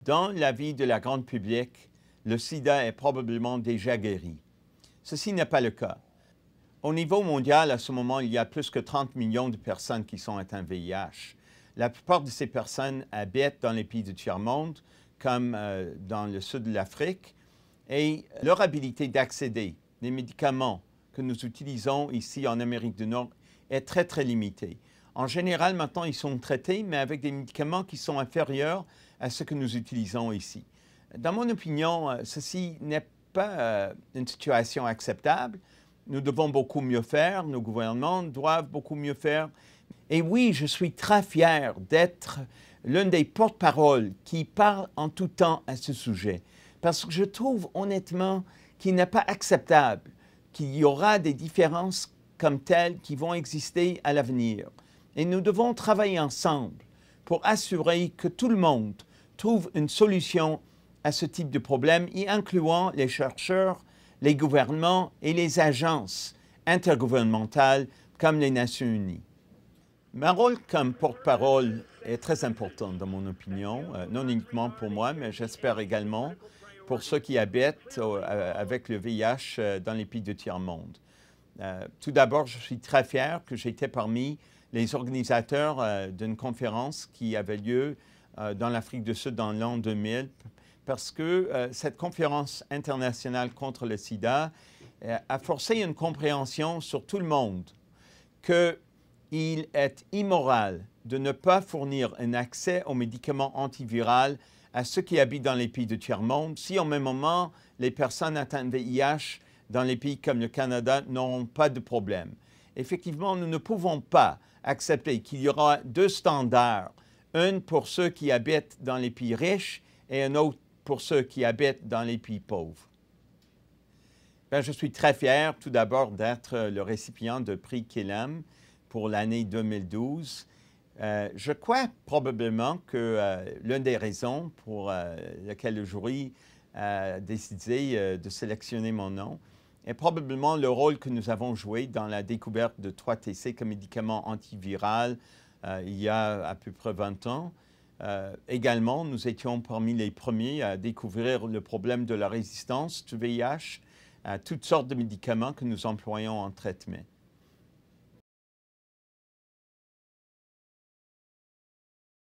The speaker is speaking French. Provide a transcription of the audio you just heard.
dans la vie de la grande public, le sida est probablement déjà guéri. Ceci n'est pas le cas. Au niveau mondial, à ce moment, il y a plus que 30 millions de personnes qui sont atteintes de VIH. La plupart de ces personnes habitent dans les pays du tiers-monde, comme dans le sud de l'Afrique, et leur habilité d'accéder aux médicaments que nous utilisons ici en Amérique du Nord est très, très limitée. En général, maintenant, ils sont traités, mais avec des médicaments qui sont inférieurs à ce que nous utilisons ici. Dans mon opinion, ceci n'est pas une situation acceptable. Nous devons beaucoup mieux faire, nos gouvernements doivent beaucoup mieux faire. Et oui, je suis très fier d'être l'un des porte-paroles qui parle en tout temps à ce sujet. Parce que je trouve honnêtement qu'il n'est pas acceptable qu'il y aura des différences comme telles qui vont exister à l'avenir. Et nous devons travailler ensemble pour assurer que tout le monde trouve une solution à ce type de problème, y incluant les chercheurs, les gouvernements et les agences intergouvernementales comme les Nations Unies. Mon rôle comme porte-parole est très important dans mon opinion, non uniquement pour moi, mais j'espère également pour ceux qui habitent avec le VIH dans les pays du tiers-monde. Tout d'abord, je suis très fier que j'étais parmi les organisateurs d'une conférence qui avait lieu dans l'Afrique du Sud dans l'an 2000, parce que cette conférence internationale contre le sida a forcé une compréhension sur tout le monde qu'il est immoral de ne pas fournir un accès aux médicaments antiviraux à ceux qui habitent dans les pays du tiers-monde si, au même moment, les personnes atteintes de VIH dans les pays comme le Canada n'auront pas de problème. Effectivement, nous ne pouvons pas accepter qu'il y aura deux standards, un pour ceux qui habitent dans les pays riches et un autre pour ceux qui habitent dans les pays pauvres. Je suis très fier, tout d'abord, d'être le récipient de prix Killam pour l'année 2012. Je crois probablement que l'une des raisons pour lesquelles le jury a décidé de sélectionner mon nom est probablement le rôle que nous avons joué dans la découverte de 3-TC comme médicament antiviral il y a à peu près 20 ans. Également, nous étions parmi les premiers à découvrir le problème de la résistance du VIH à toutes sortes de médicaments que nous employons en traitement.